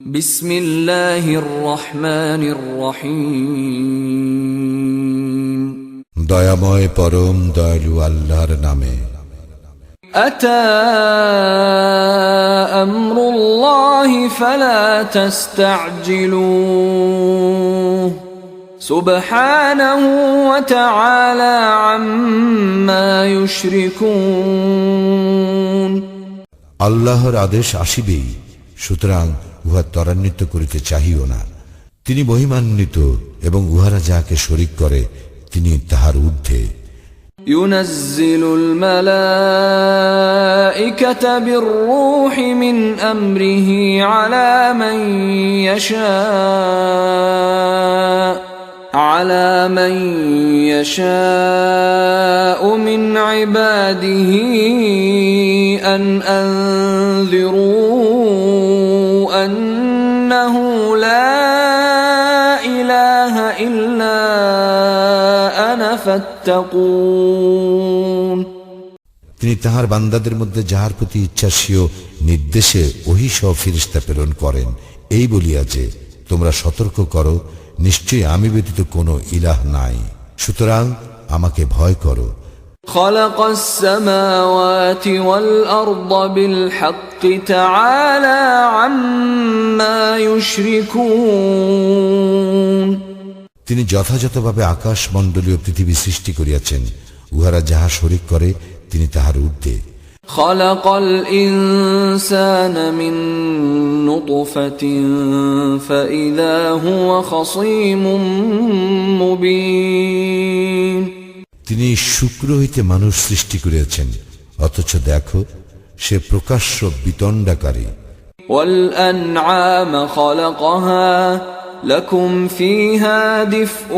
বিসমিল্লাহির রহমানির রহিম। দয়াময় পরম দয়ালু আল্লাহর নামে। আতা আমরুল্লাহি ফালা তাস্তা'জিলুহু সুবহানাহু ওয়া তাআলা আম্মা ইউশরিকুন। আল্লাহর আদেশ আসিবেই, সুতরাং উহা ত্বরান্বিত করিতে চাহিও না। তিনি মহিমান্বিত এবং উহারা যাহাকে শরীক করে তিনি তাহার ঊর্ধ্বে। ইউনাজ্জিলুল মালাইকাতা বির-রূহি মিন আমরিহি আলা মান ইয়াশা'উ মিন ইবাদিহি আন আনযিরু আন্নাহু লা ইলাহা ইল্লা আনা ফাত্তাকুন। তিনি তাহার বান্দাদের মধ্যে যাহার প্রতি ইচ্ছাসীয় নির্দেশে ওহী সহ ফেরেশতা প্রেরণ করেন, এই বলিয়া যে তোমরা সতর্ক করো, নিশ্চয়ই আমি ব্যতীত কোনো ইলাহ নাই, সুতরাং আমাকে ভয় করো। خلق السماوات والأرض بالحق تعالى عما يشركون। তিনি যথাযথভাবে আকাশ মণ্ডলীয় পৃথিবী সৃষ্টি করিয়াছেন, উহারা যাহা শরীক করে তিনি তাহার ঊর্ধ্বে। خلق الإنسان من نطفة فإذا هو خصيم مبين। তিনি শুক্র হইতে মানুষ সৃষ্টি করিয়াছেন, অথচ দেখো সে প্রকাশ্য বিতণ্ডাকারী। والأنعام خلقها لكم فيها دفء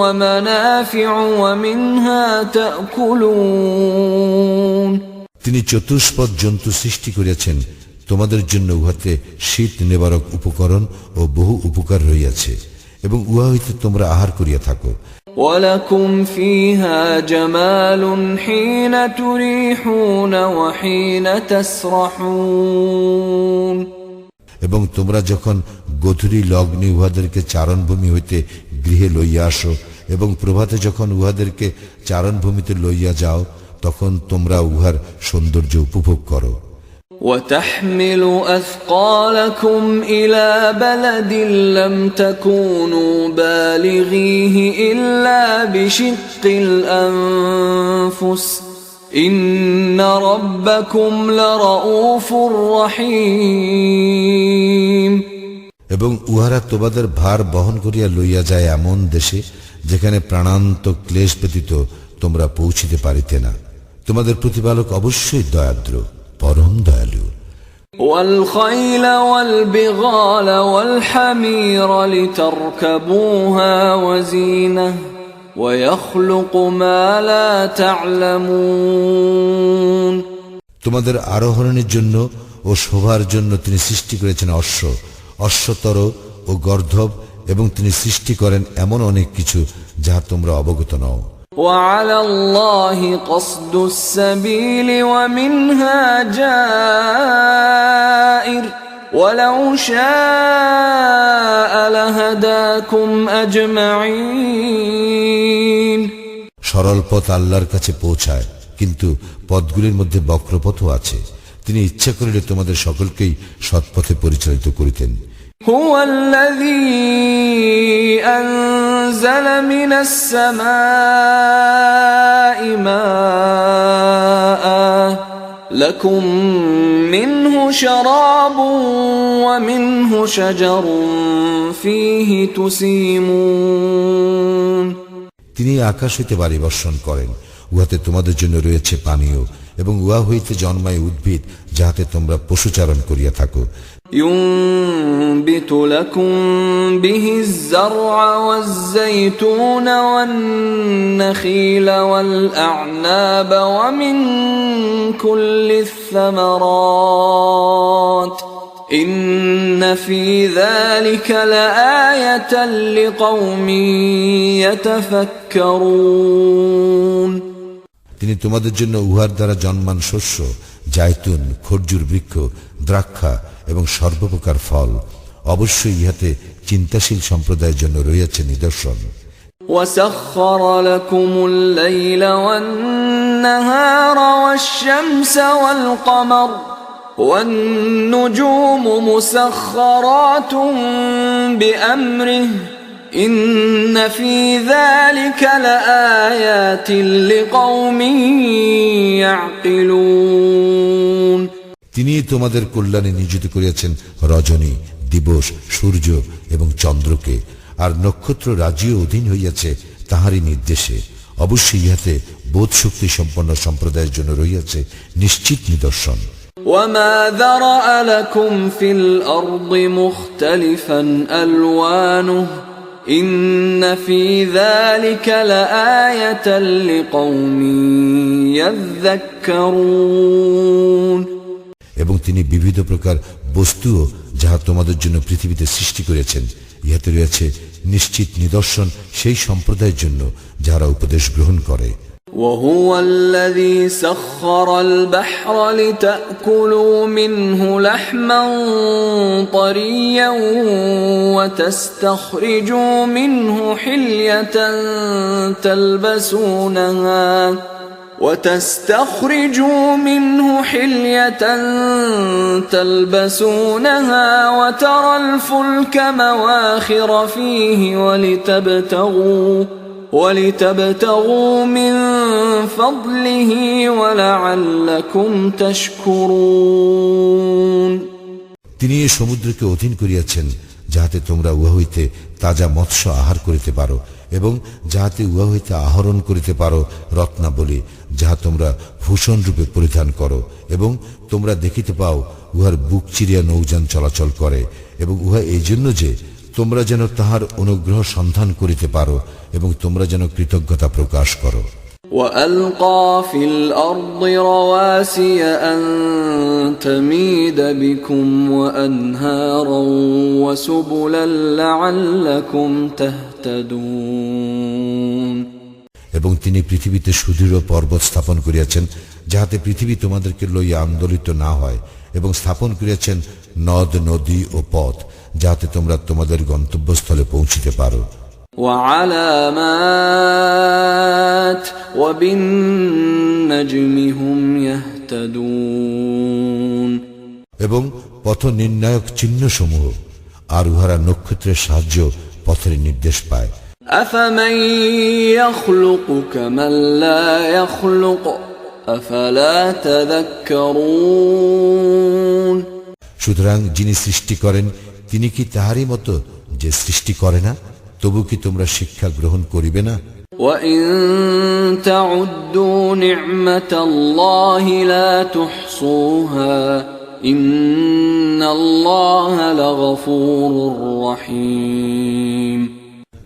ومنافع ومنها تأكلون। তিনি চতুষ্পদ জন্তু সৃষ্টি করিয়াছেন, তোমাদের জন্য উহাতে শীত নিবারক উপকরণ ও বহু উপকার রহিয়াছে, এবং উহা হইতে তোমরা আহার করিয়া থাকো। وَلَكُمْ فِيهَا جَمَالٌ حِينَ تُرِيحُونَ وَحِينَ تَسْرَحُونَ। এবং তোমরা যখন গোধূলি লগ্নে উহাদেরকে চারণভূমি হইতে গৃহে লইয়া আসো, এবং প্রভাতে যখন উহাদেরকে চারণভূমিতে লইয়া যাও, তখন তোমরা উহার সৌন্দর্য উপভোগ করো। وَتَحْمِلُ أَثْقَالَكُمْ إِلَى بَلَدٍ لَّمْ تَكُونُوا بَالِغِيهِ إِلَّا بِشِقِّ الْأَنفُسِ إِنَّ رَبَّكُمْ لَرَءُوفٌ رَّحِيمٌ। এবং উহারা তোমাদের ভার বহন করিয়া লইয়া যায় এমন দেশে যেখানে প্রাণান্ত ক্লেশ ব্যতীত তোমরা পৌঁছিতে পারিতে না। তোমাদের প্রতিপালক অবশ্যই দয়াদ্র, পরম দয়ালু। والخيل والبغال والحمير لتركبوها وزينة ويخلق ما لا تعلمون। তোমাদের আরোহণের জন্য ও শোভার জন্য তিনি সৃষ্টি করেছেন অশ্ব, অশ্বতর ও গর্ধব, এবং তিনি সৃষ্টি করেন এমন অনেক কিছু যাহা তোমরা অবগত নও। وعلى الله قصد السبيل ومنها جائر ولو شاء لهداكم أجمعين। সরল পথ আল্লাহর কাছে পৌঁছায়, কিন্তু পথগুলির মধ্যে বক্রপথও আছে। তিনি ইচ্ছা করিলে তোমাদের সকলকেই সৎপথে পরিচালিত করিতেন। هو الذي أنزل من السماء ماء لكم منه شراب ومنه شجر فيه تسيمون। তিনি আকাশ হইতে বাড়ি বর্ষণ করেন, উহাতে তোমাদের জন্য রয়েছে পানীয়, এবং উহা হইতে জন্মায় উদ্ভিদ যাহাতে তোমরা পশুচারণ করিয়া থাকো। ينبت لكم به الزرع والزيتون والنخيل والأعناب ومن كل الثمرات إن في ذلك لآية لقوم يتفكرون। তিনি তোমাদের জন্য উহার দ্বারা জন্মান শস্য, জায়তুন, খরজুর বৃক্ষ, দ্রাক্ষা এবং সর্বপ্রকার ফল। অবশ্যই ইহাতে চিন্তাশীল সম্প্রদায়ের জন্য রয়েছে নিদর্শন। وسخر لكم الليل والنهار والشمس والقمر والنجوم مسخرات بأمره إن في ذلك لآيات لقوم يعقلون। তিনি তোমাদের কল্যাণে নিয়োজিত করিয়াছেন রজনী, দিবস, সূর্য এবং চন্দ্রকে, আর নক্ষত্র রাজিও অধীন হইয়াছে তাহারই নির্দেশে। অবশ্যই ইহাতে বোধ শক্তি সম্পন্ন সম্প্রদায়ের জন্য রইয়াছে নিশ্চিত নিদর্শন। وما ذرأ لكم في الأرض مختلفا ألوانه إن في ذلك لآية لقوم يذكرون। এবং তিনি বিবিধ প্রকার বস্তুও যাহা তোমাদের জন্য পৃথিবীতে সৃষ্টি করেছেন, ইহাতে রয়েছে নিশ্চিত নিদর্শন সেই সম্প্রদায়ের জন্য যারা উপদেশ গ্রহণ করে। وهو الذي سخر البحر لتأكلوا منه لحما طريا وتستخرجوا منه حلية تلبسونها وترى الفلك مواخر فيه ولتبتغوا من فضله ولعلكم تشكرون। তিনি এই সমুদ্রকে অধীন করিয়াছেন যাহাতে তোমরা উহা হইতে তাজা মৎস্য আহার করিতে পারো এবং যাহাতে উহা হইতে আহরণ করিতে পারো রত্নাবলী, যাহা তোমরা ভূষণ রূপে পরিধান করো, এবং তোমরা দেখিতে পাও উহার বুক চিরিয়া নৌযান চলাচল করে, এবং উহা এই জন্য যে তোমরা যেন তাহার অনুগ্রহ সন্ধান করিতে পারো এবং তোমরা যেন কৃতজ্ঞতা প্রকাশ করো। وألقى في الأرض رواسي أن تميد بكم وأنهارا وسبلا لعلكم تهتدون। এবং তিনি পৃথিবীতে সুদৃঢ় পর্বত স্থাপন করিয়াছেন যাহাতে পৃথিবী তোমাদেরকে লইয়া আন্দোলিত না হয়, এবং স্থাপন করিয়াছেন নদ, নদী ও পথ, যাহাতে তোমরা তোমাদের গন্তব্যস্থলে পৌঁছিতে পারো। وعلامات وبالنجم هم يهتدون। এবং পথ নির্ণায়ক চিহ্ন সমূহ, আর উহারা নক্ষত্রের সাহায্য পথের নির্দেশ পায়। أفمن يخلق كمن لا يخلق أفلا تذكرون। সুতরাং যিনি সৃষ্টি করেন তিনি কি তাহারই মতো যে সৃষ্টি করে না? তবু কি তোমরা শিক্ষা গ্রহণ করিবে না? وَإِن تَعُدُّوا نِعْمَةَ اللَّهِ لَا تُحْصُوهَا إِنَّ اللَّهَ لَغَفُورٌ رَّحِيمٌ।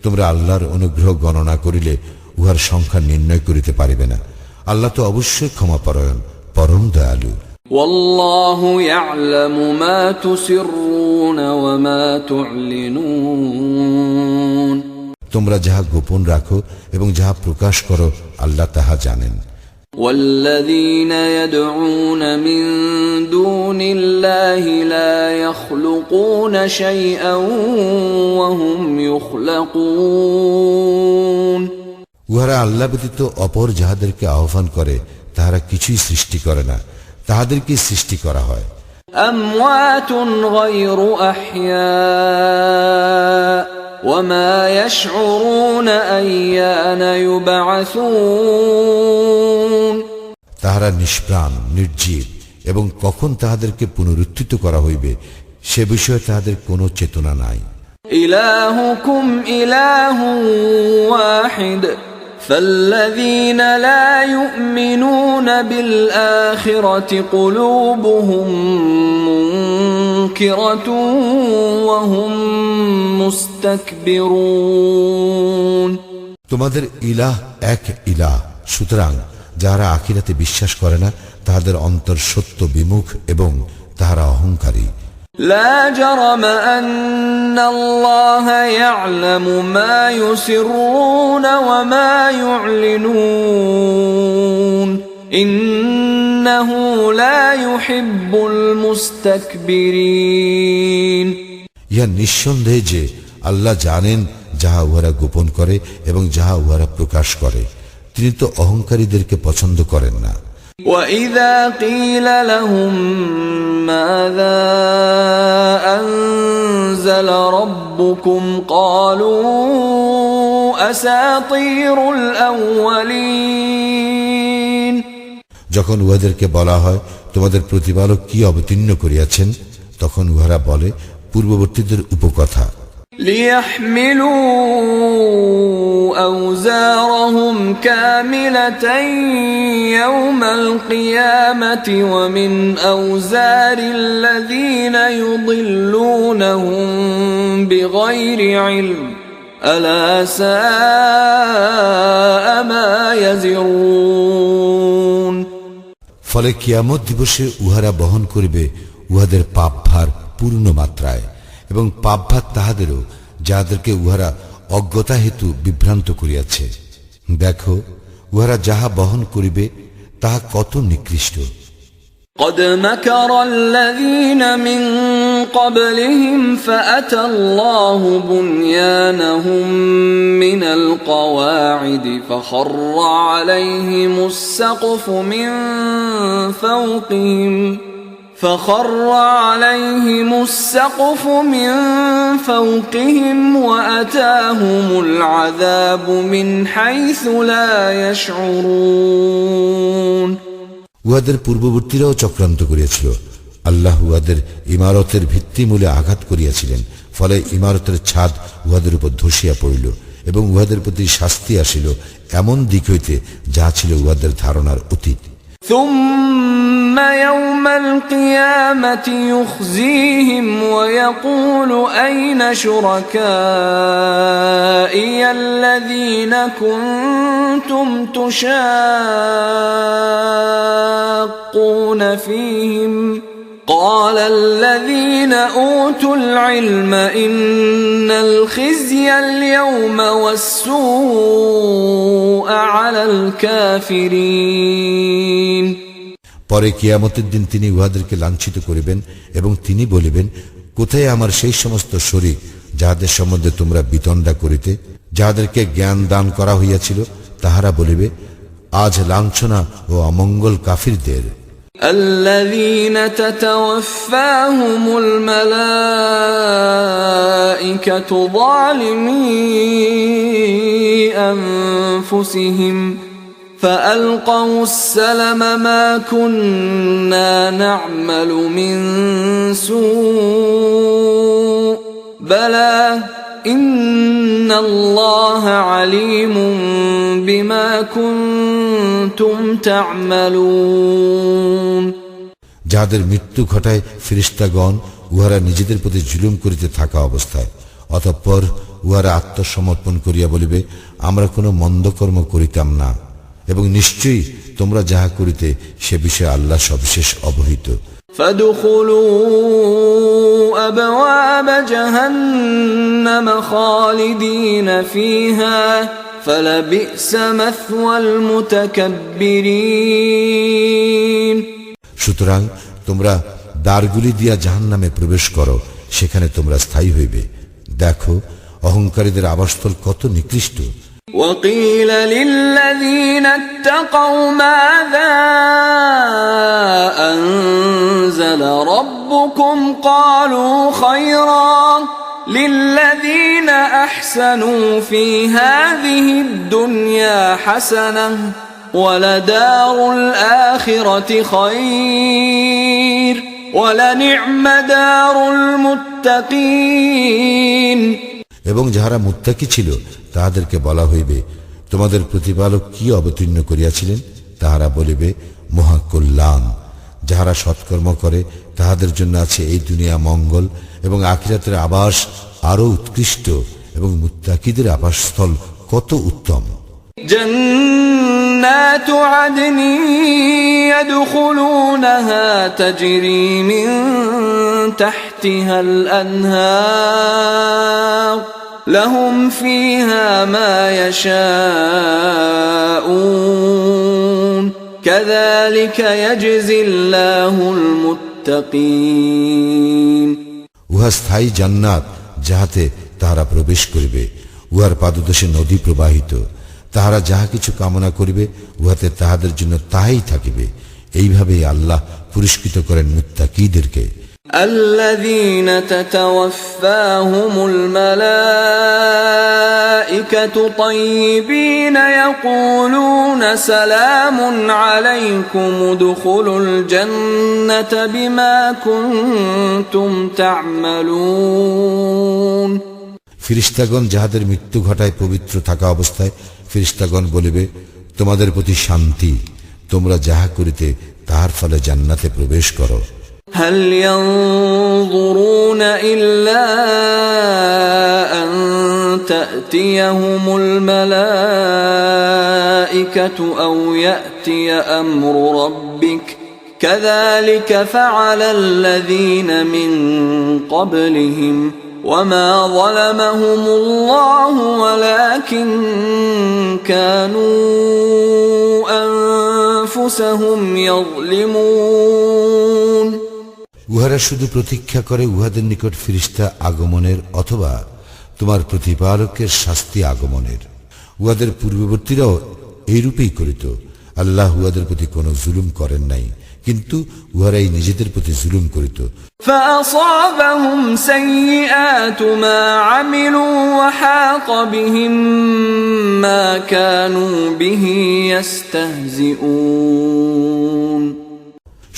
তোমরা আল্লাহর অনুগ্রহ গণনা করিলে উহার সংখ্যা নির্ণয় করিতে পারিবে না। আল্লাহ তো অবশ্যই ক্ষমাপরায়ণ, পরম দয়ালু। والله يعلم ما تسرون وما تعلنون। তোমরা যাহা গোপন রাখো এবং যাহা প্রকাশ করো আল্লাহ তাহা জানেন। والذين يدعون من دون الله لا يخلقون شيئا وهم يخلقون। উহারা আল্লাহ ব্যতীত অপর যাহাদেরকে আহ্বান করে তাহারা কিছুই সৃষ্টি করে না, তাহাদেরকে সৃষ্টি করা হয়। أموات غير أحياء وما يشعرون أيان يبعثون। তাহারা নিষ্প্রাণ, নির্জীব, এবং কখন তাহাদেরকে পুনরুত্থিত করা হইবে সে বিষয়ে তাহাদের কোনো চেতনা নাই। إلهكم إله واحد فالذين لا يؤمنون بالآخرة قلوبهم منكرة وهم مستكبرون। তোমাদের ইলাহ এক ইলাহ, সুতরাং যাহারা আখিরাতে বিশ্বাস করে না তাহাদের অন্তর সত্য বিমুখ এবং তাহারা অহংকারী। لا جرم أن الله يعلم ما يسرون وما يعلنون إنه لا يحب المستكبرين ইহা নিঃসন্দেহে যে আল্লাহ জানেন যাহা উহারা গোপন করে এবং যাহা উহারা প্রকাশ করে, তিনি তো অহংকারীদেরকে পছন্দ করেন না। وَإِذَا قِيلَ لَهُم مَّاذَا أَنزَلَ رَبُّكُمْ قَالُوا أَسَاطِيرُ الْأَوَّلِينَ যখন উহাদেরকে বলা হয় তোমাদের প্রতিপালক কি অবতীর্ণ করিয়াছেন, তখন উহারা বলে পূর্ববর্তীদের উপকথা। لِيَحْمِلُوا أَوْزَارَهُمْ كَامِلَةً يَوْمَ الْقِيَامَةِ وَمِنْ أَوْزَارِ الَّذِينَ يُضِلُّونَهُم بِغَيْرِ عِلْمٍ أَلَا سَاءَ مَا يَزِرُونَ ফলে কিয়ামত দিবসে উহারা বহন করিবে উহাদের পাপভার পূর্ণ মাত্রায়, এবং পাপভার তাহাদেরও যাহাদেরকে উহারা অজ্ঞতা হেতু বিভ্রান্ত করিয়াছে। দেখো উহারা যাহা বহন করিবে তাহা কত নিকৃষ্ট। قد مكر الذين من قبلهم فأتى الله بنيانهم من القواعد فخر عليهم السقف من فوقهم وأتاهم العذاب من حيث لا يشعرون উহাদের পূর্ববর্তীরাও চক্রান্ত করিয়াছিল। আল্লাহ উহাদের ইমারতের ভিত্তিমূলে আঘাত করিয়াছিলেন, ফলে ইমারতের ছাদ উহাদের উপর ধসিয়া পড়িল এবং উহাদের প্রতি শাস্তি আসিল এমন দিক হইতে যাহা ছিল উহাদের ধারণার অতীত। ثم يوم القيامة يخزيهم ويقول أين شركائي الذين كنتم تشاقون فيهم قال الذين أوتوا العلم إن الخزي اليوم والسوء على الكافرين পরে কিয়ামতের দিন তিনি উহাদেরকে লাঞ্ছিত করিবেন এবং তিনি বলিবেন, কোথায় আমার সেই সমস্ত শরীক যাহাদের সম্বন্ধে তোমরা বিতণ্ডা করিতে, যাহাদেরকে জ্ঞান দান করা হইয়াছিল? তাহারা বলিবে, আজ লাঞ্ছনা ও অমঙ্গল কাফিরদের। الذين تتوفاهم الملائكة ظالمي أنفسهم فألقوا السلم ما كنا نعمل من سوء بلى إن الله عليم بما كنتم تعملون যাহাদের মৃত্যু ঘটায় ফেরেশতাগণ, উহারা নিজেদের প্রতি জুলুম করিতে থাকা অবস্থায়, অতঃপর উহারা আত্মসমর্পণ করিয়া বলিবে, আমরা কোনো মন্দ কর্ম করিতাম না, এবং নিশ্চয়ই তোমরা যাহা করিতে সে বিষয়ে আল্লাহ সবিশেষ অবহিত। فادخلوا أبواب جهنم خالدين فيها فلبئس مثوى المتكبرين সুতরাং তোমরা দ্বারগুলি দিয়া জাহান্নামে প্রবেশ করো, সেখানে তোমরা স্থায়ী হইবে। দেখো অহংকারীদের আবাসস্থল কত নিকৃষ্ট। وقيل للذين اتقوا ماذا أنزل ربكم قالوا خيرا للذين أحسنوا في هذه الدنيا حسنة ولدار الآخرة خير ولنعم دار المتقين এবং যাহারা মুত্তাকি ছিল তাহাদেরকে বলা হইবে, তোমাদের প্রতিপালক কি অবতীর্ণ করিয়াছিলেন? তাহারা বলিবে, মহা কল্যাণ। যাহারা সৎকর্ম করে তাহাদের জন্য আছে এই দুনিয়া মঙ্গল, এবং আখিরাতের আবাস আরো উৎকৃষ্ট, এবং মুত্তাকিদের আবাসস্থল কত উত্তম। جنات عدن يدخلونها تجري من تحتها الأنهار لهم فيها ما يشاءون كذلك يجزي الله المتقين উহা স্থায়ী জান্নাত, যাহাতে তাহারা প্রবেশ করিবে, উহার পাদদেশে নদী প্রবাহিত, তাহারা যাহা কিছু কামনা করিবে উহাতে তাহাদের জন্য তাহাই থাকিবে। এইভাবেই আল্লাহ পুরস্কৃত করেন মুত্তাকীদেরকে। الذين تتوفاهم الملائكة طيبين يقولون سلام عليكم ادخلوا الجنة بما كنتم تعملون ফিরিস্তাগণ যাহাদের মৃত্যু ঘটায় পবিত্র থাকা অবস্থায় ফিরিস্তাগণ বলিবে, তোমাদের প্রতি শান্তি, তোমরা যাহা করিতে তাহার ফলে জান্নাতে প্রবেশ করো। هل ينظرون إلا أن تأتيهم الملائكة أو يأتي أمر ربك كذلك فعل الذين من قبلهم وما ظلمهم الله ولكن كانوا أنفسهم يظلمون উহারা শুধু প্রতীক্ষা করে উহাদের নিকট ফিরিস্তা আগমনের অথবা তোমার প্রতিপালকের শাস্তি আগমনের। উহাদের পূর্ববর্তীরাও এইরূপেই করিত। আল্লাহ উহাদের প্রতি কোনো জুলুম করেন নাই, কিন্তু উহারাই নিজেদের প্রতি জুলুম করিত। فأصابهم سيئات ما عملوا وحاق بهم ما كانوا به يستهزئون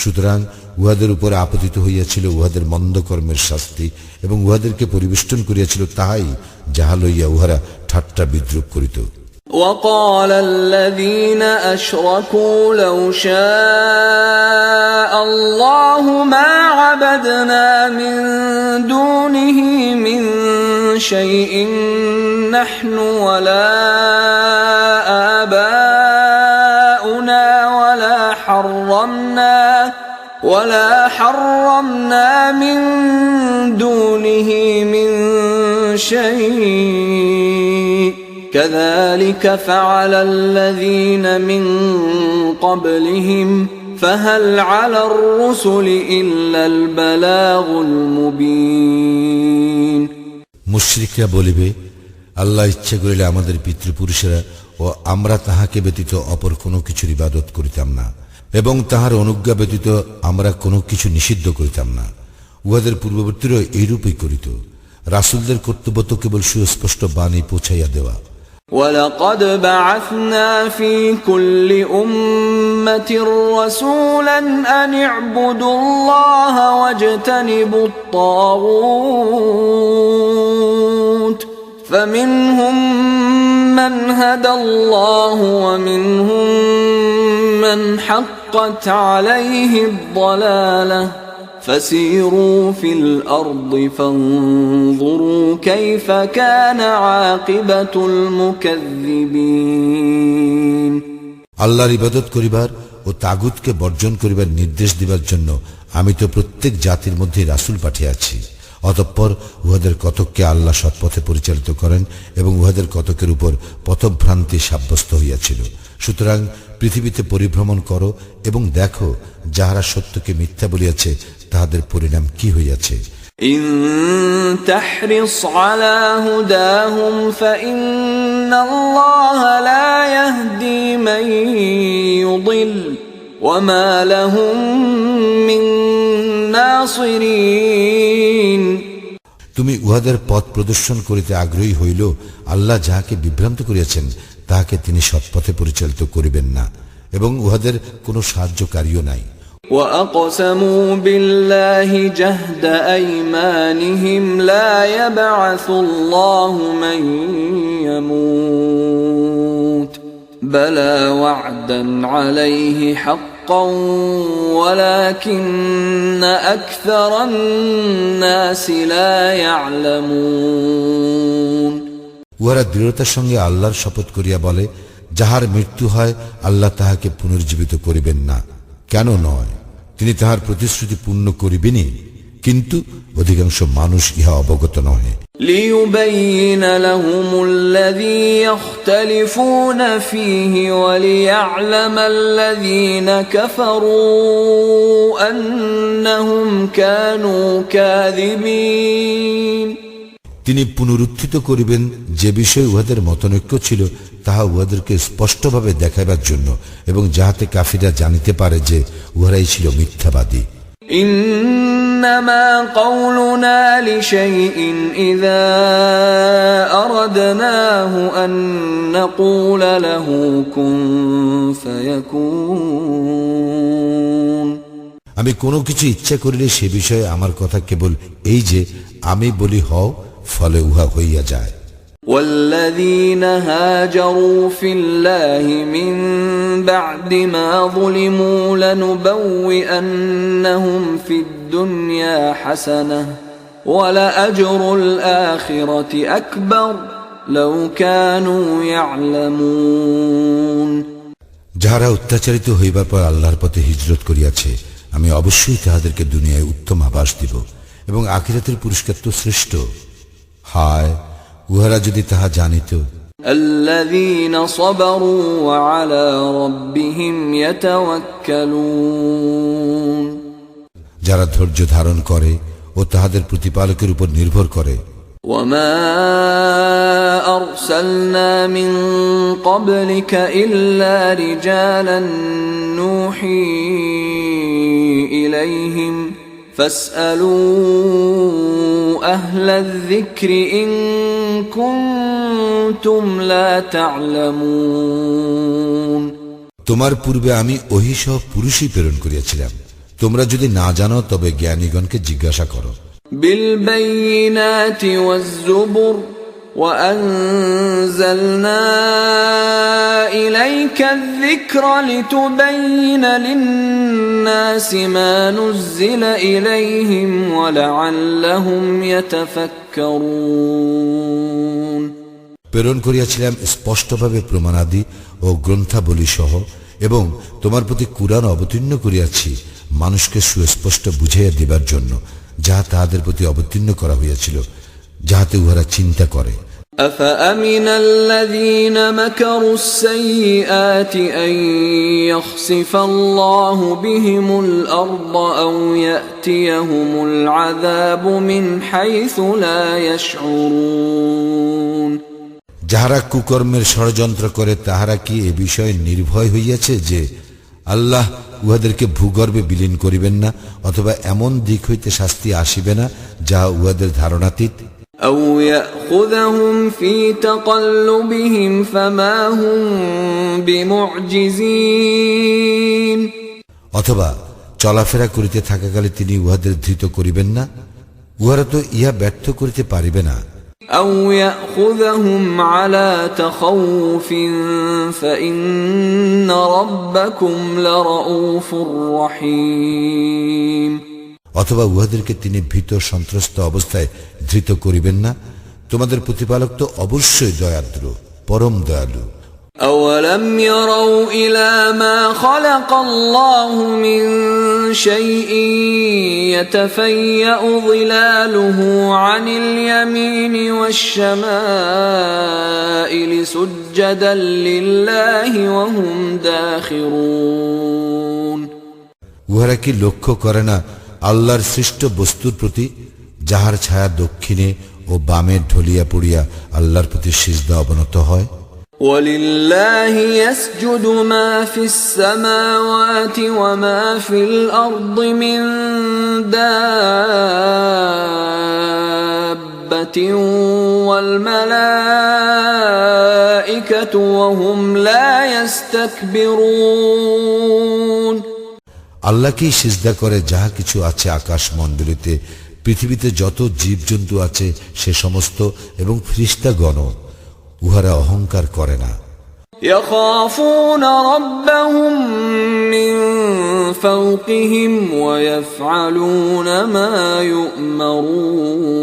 সুতরাং উহাদের উপর আপতিত হইয়াছিল উহাদের মন্দ কর্মের শাস্তি, এবং উহাদেরকে পরিবেষ্টন করিয়াছিল তাহাই যাহা লইয়া উহারা ঠাট্টা বিদ্রুপ করিত। وقال الذين أشركوا لو شاء الله ما عبدنا من دونه من شيء نحن ولا آباؤنا ولا حرمنا من دونه من شيء كذلك فعل الذين من قبلهم فهل على الرسل إلا البلاغ المبين মুশরিকরা বলিবে, আল্লাহ ইচ্ছা করিলে আমাদের পিতৃপুরুষেরা ও আমরা তাহাকে ব্যতীত অপর কোনো কিছুর ইবাদত করিতাম না, এবং তাহার অনুজ্ঞা ব্যতীত আমরা কোনো কিছু নিষিদ্ধ করিতাম না। উহাদের পূর্ববর্তীরা এইরূপই করিত। রাসূলদের কর্তব্য তো কেবল সুস্পষ্ট বাণী পৌঁছাইয়া দেওয়া। وَلَقَدْ بَعَثْنَا فِي كُلِّ أُمَّةٍ رَسُولًا أَنِ اعْبُدُوا اللَّهَ وَاجْتَنِبُوا الطَّاغُوتَ فَمِنْهُمْ مَنْ هَدَى اللَّهُ وَمِنْهُمْ مَنْ حَقَّتْ عَلَيْهِ الضَّلَالَةُ فسيروا في الأرض فانظروا كيف كان عاقبة المكذبين আল্লাহর ইবাদত করিবার ও তাগুতকে বর্জন করিবার নির্দেশ দিবার জন্য আমি তো প্রত্যেক জাতির মধ্যে রাসূল পাঠিয়েছি। অতঃপর উহাদের কতককে আল্লাহ সৎপথে পরিচালিত করেন এবং উহাদের কতকের উপর পথভ্রান্তি সাব্যস্ত হইয়াছিল। সুতরাং পৃথিবীতে পরিভ্রমণ করো এবং দেখো যাহারা সত্যকে মিথ্যা বলিয়াছে তাহাদের পরিণাম কি হইয়াছে। إن تحرص على هداهم فإن الله لا يهدي من يضل وما لهم من ناصرين তুমি উহাদের পথ প্রদর্শন করিতে আগ্রহী হইল, আল্লাহ যাহাকে বিভ্রান্ত করিয়াছেন তাহাকে তিনি সৎপথে পরিচালিত করিবেন না, এবং উহাদের কোনো সাহায্যকারীও নাই। وأقسموا بالله جهد أيمانهم لا يبعث الله من يموت بلى وعدا عليه حقا ولكن أكثر الناس لا يعلمون উহারা দৃঢ়তার সঙ্গে আল্লাহর শপথ করিয়া বলে, যাহার মৃত্যু হয় আল্লাহ তাহাকে পুনর্জীবিত করিবেন না। কেন নয়? তিনি তাহার প্রতিশ্রুতি পূর্ণ করিবেনই, কিন্তু অধিকাংশ মানুষ ইহা অবগত নহে। ليبين لهم الذي يختلفون فيه وليعلم الذين كفروا أنهم كانوا كاذبين। তিনি পুনরুত্থিত করিবেন যে বিষয়ে উহাদের মতনৈক্য ছিল তাহা উহাদেরকে স্পষ্টভাবে দেখাইবার জন্য, এবং যাহাতে কাফিরা জানিতে পারে যে উহারাই ছিল মিথ্যাবাদী। إنما قولنا لشيء إذا أردناه أن نقول له كن فيكون। আমি কোনো কিছু ইচ্ছা করিলে সে বিষয়ে আমার কথা কেবল এই যে আমি বলি হও, ফলে উহা হইয়া যায়। والذين هاجروا في الله من بعد ما ظلموا لنبوئنهم في الدنيا حسنة ولأجر الآخرة أكبر لو كانوا يعلمون। যাহারা অত্যাচারিত হইবার পর আল্লাহর পথে হিজরত করিয়াছে, আমি অবশ্যই তাহাদেরকে দুনিয়ায় উত্তম আবাস দিব, এবং আখিরাতের পুরস্কার তো শ্রেষ্ঠ। হায়, উহারা যদি তাহা জানিত। الذين صبروا وعلى ربهم يتوكلون। যারা ধৈর্য ধারণ করে ও তাহাদের প্রতিপালকের উপর নির্ভর করে। وما أرسلنا من قبلك إلا رجالا نوحي إليهم فاسألوا أهل الذكر إن كنتم لا تعلمون। তোমার পূর্বে আমি ওহী সহ পুরুষই প্রেরণ করিয়াছিলাম, তোমরা যদি না জানো তবে জ্ঞানীগণকে জিজ্ঞাসা করো। بالبينات والزبر وأنزلنا إليك الذكر لتبين للناس ما نزل إليهم ولعلهم يتفكرون। প্রেরণ করিয়াছিলাম স্পষ্টভাবে প্রমাণাদি ও গ্রন্থাবলী সহ, এবং তোমার প্রতি কুরআন অবতীর্ণ করিয়াছি মানুষকে সুস্পষ্ট বুঝাইয়া দিবার জন্য, যাহা তাহাদের প্রতি অবতীর্ণ করা হইয়াছিল, যাহাতে উহারা চিন্তা করে। أفأمن الذين مكروا السيئات أن يخسف الله بهم الأرض أو يأتيهم العذاب من حيث لا يشعرون। যাহারা কুকর্মের ষড়যন্ত্র করে তাহারা কি এ বিষয়ে নির্ভয় হইয়াছে যে আল্লাহ উহাদেরকে ভূগর্ভে বিলীন করিবেন না, অথবা এমন দিক হইতে শাস্তি আসিবে না যাহা উহাদের ধারণাতীত। أو يأخذهم في تقلبهم فما هم بمعجزين। অথবা চলাফেরা করিতে থাকাকালে তিনি উহাদের ধৃত করিবেন না, উহারা তো ইহা ব্যর্থ করিতে পারিবে না। أو يأخذهم على تخوف فإن ربكم لرؤوف رحيم। অথবা উহাদেরকে তিনি ভীত সন্ত্রস্ত অবস্থায় ধৃত করিবেন না, তোমাদের প্রতিপালক তো অবশ্যই দয়াদ্র, পরম দয়ালু। أولم يروا إلى ما خلق الله من شيء يتفيأ ظلاله عن اليمين والشمائل سجدا لله وهم داخرون। উহারা কি লক্ষ্য করে না আল্লাহর সৃষ্ট বস্তুর প্রতি, যাহার ছায়া দক্ষিণে ও বামে ঢলিয়া পড়িয়া আল্লাহর প্রতি সিজদা অবনত হয়। ولله يسجد ما في السماوات وما في الأرض من دابة والملائكة وهم لا يستكبرون। আল্লাহকেই সিজদা করে যাহা কিছু আছে আকাশ মণ্ডলীতে, পৃথিবীতে যত জীবজন্তু আছে সে সমস্ত, এবং ফেরেশতাগণ, উহারা অহংকার করে না। يخافون ربهم من فوقهم ويفعلون ما يؤمرون।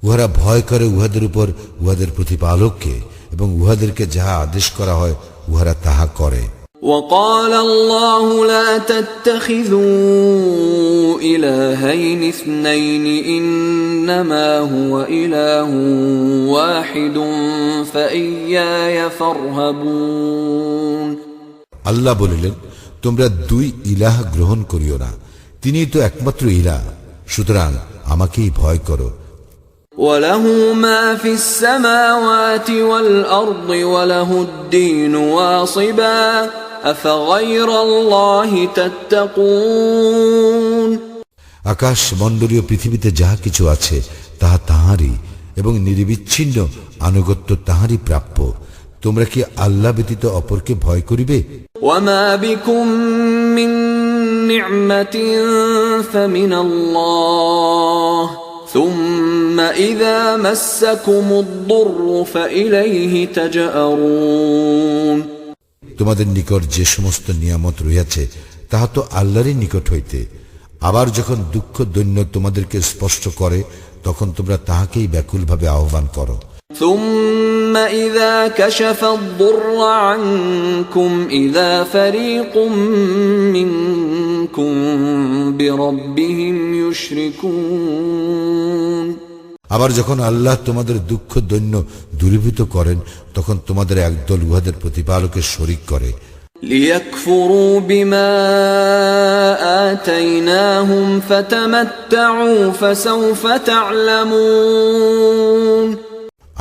উহারা ভয় করে উহাদের উপর উহাদের প্রতিপালককে, এবং উহাদেরকে যাহা আদেশ করা হয় উহারা তাহা করে। وقال الله لا تتخذوا إلهين اثنين إنما هو إله واحد فإياي فارهبون আল্লাহ বলিলেন, তোমরা দুই ইলাহ গ্রহণ করিও না, তিনিই তো একমাত্র ইলাহ, সুতরাং আমাকেই ভয় করো। وله ما في السماوات والأرض وله الدين واصبا أفغير الله تتقون আকাশ মণ্ডলীয় পৃথিবীতে যাহা কিছু আছে তাহা তাহারই, এবং নিরবিচ্ছিন্ন আনুগত্য তাহারই প্রাপ্য। তোমরা কি আল্লাহ ব্যতীত অপরকে ভয় করিবে? وما بكم من نعمة فمن الله ثم إذا مسكم الضر فإليه تجأرون তোমাদের নিকট যে সমস্ত নিয়ামত রহিয়াছে তাহা তো আল্লাহরই নিকট হইতে। আবার যখন দুঃখ দৈন্য তোমাদেরকে স্পষ্ট করে তখন তোমরা তাহাকেই ব্যাকুলভাবে আহ্বান করো। ثم إذا كشف الضر عنكم إذا فريق منكم بربهم يشركون আবার যখন আল্লাহ তোমাদের দুঃখ দৈন্য দূরীভূত করেন তখন তোমাদের একদল উহাদের প্রতিপালকের শরীক করে। ليكفروا بما آتيناهم فتمتعوا فسوف تعلمون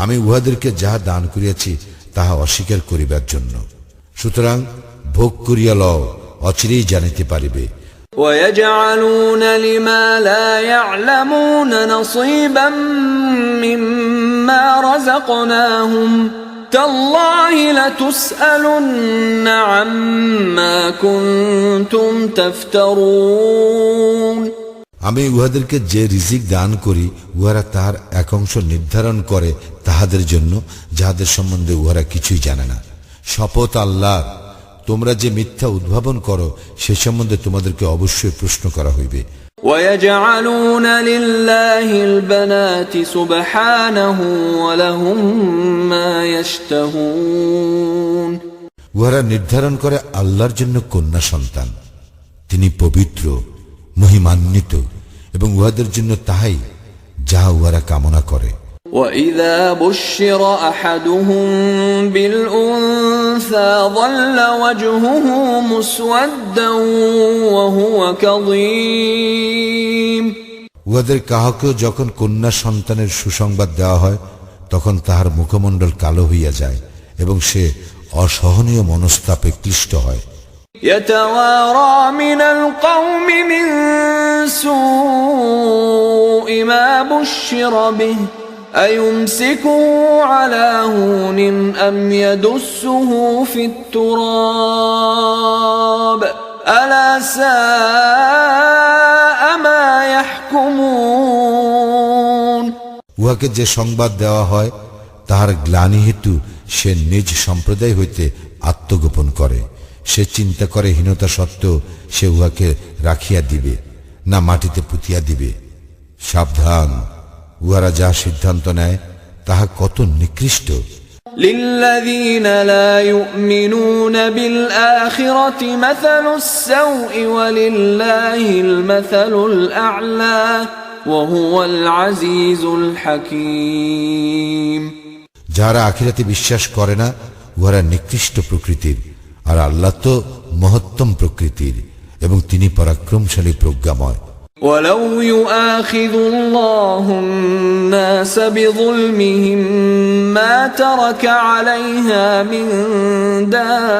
আমি উহাদেরকে যাহা দান করিয়াছি তাহা অস্বীকার করিবার জন্য, সুতরাং ভোগ করিয়া লও, অচিরেই জানিতে পারিবে। ويجعلون لما لا يعلمون نصيبا مما رزقناهم تالله لتسألن عما كنتم تفترون আমি উহাদেরকে যে রিজিক দান করি উহারা তাহার এক অংশ নির্ধারণ করে তাহাদের জন্য যাহাদের সম্বন্ধে উহারা কিছুই জানে না। শপথ আল্লাহর, তোমরা যে মিথ্যা উদ্ভাবন করো সে সম্বন্ধে তোমাদেরকে অবশ্যই প্রশ্ন করা হইবে। ويجعلون لله البنات سبحانه ولهم ما يشتهون উহারা নির্ধারণ করে আল্লাহর জন্য কন্যা সন্তান, তিনি পবিত্র মহিমান্বিত, এবং উহাদের জন্য তাহাই যাহা উহারা কামনা করে। وإذا بشر أحدهم بالأنثى ظل وجهه مسودا وهو كظيم উহাদের কাহাকেও যখন কন্যা সন্তানের সুসংবাদ দেওয়া হয় তখন তাহার মুখমণ্ডল কালো হইয়া যায় এবং সে অসহনীয় মনস্তাপে ক্লিষ্ট হয়। يتوارى من القوم من سوء ما بشر به أيمسكه على هون أم يدسه في التراب ألا ساء ما يحكمون উহাকে যে সংবাদ দেওয়া হয় তাহার গ্লানি হেতু সে নিজ সম্প্রদায় হইতে আত্মগোপন করে। সে চিন্তা করে হীনতা সত্ত্বেও সে উহাকে রাখিয়া দিবে না মাটিতে পুঁতিয়া দিবে। সাবধান, উহারা যা সিদ্ধান্ত নেয় তাহা কত নিকৃষ্ট। للذين لا يؤمنون بالآخرة مثل السوء ولله المثل الأعلى وهو العزيز الحكيم যারা আখিরাতে বিশ্বাস করে না উহারা নিকৃষ্ট প্রকৃতির, আর আল্লাহ তো মহত্তম প্রকৃতির এবং তিনি পরাক্রমশালী প্রজ্ঞাময়। ولو يؤاخذ الله الناس بظلمهم ما ترك عليها من دابة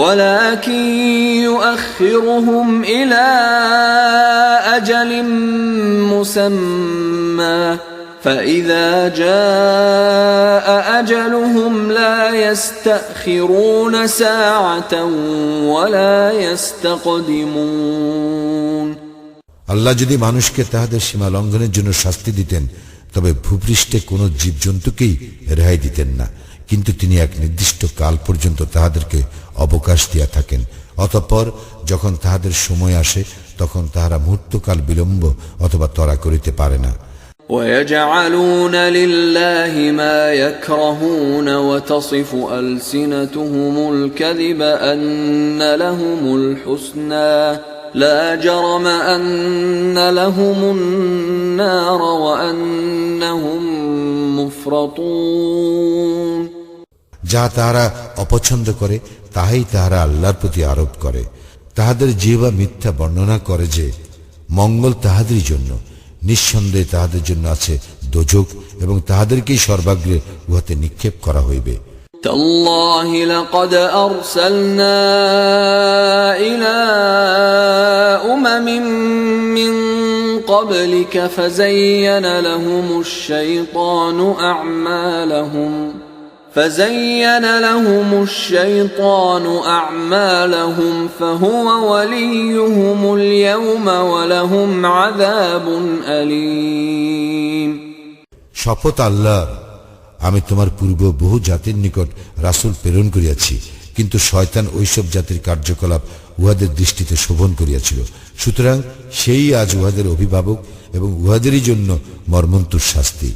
ولكن يؤخرهم إلى أجل مسمى فإذا جاء أجلهم لا يستأخرون ساعة ولا يستقدمون আল্লাহ যদি মানুষকে তাহাদের সীমা লঙ্ঘনের জন্য শাস্তি দিতেন তবে ভূপৃষ্ঠে কোনো জীবজন্তুকেই রেহাই দিতেন না, কিন্তু তিনি এক নির্দিষ্ট কাল পর্যন্ত তাহাদেরকে অবকাশ দিয়া থাকেন। অতঃপর যখন তাহাদের সময় আসে তখন তাহারা মুহূর্তকাল বিলম্ব অথবা ত্বরা করিতে পারে না। ويجعلون لله ما يكرهون وتصف ألسنتهم الكذب أن لهم الحسنى لا جرم أن لهم النار وأنهم مفرطون যা তাহারা অপছন্দ করে তাহাই তাহারা আল্লাহর প্রতি আরোপ করে। তাহাদের জিহ্বা মিথ্যা বর্ণনা করে যে মঙ্গল তাহাদেরই জন্য, নিঃসন্দেহে তাহাদের জন্য আছে দোজখ এবং তাহাদেরকেই সর্বাগ্রে উহাতে নিক্ষেপ করা হইবে। تالله لقد أرسلنا إلى أمم من قبلك فزين لهم الشيطان أعمالهم فهو وليهم اليوم ولهم عذاب أليم শপথ আল্লাহর, আমি তোমার পূর্ব বহু জাতির নিকট রাসূল প্রেরণ করিয়াছি, কিন্তু শয়তান ওইসব জাতির কার্যকলাপ উহাদের দৃষ্টিতে শোভন করিয়াছিল। সুতরাং সেই আজ উহাদের অভিভাবক এবং উহাদেরই জন্য মর্মন্তুর শাস্তি।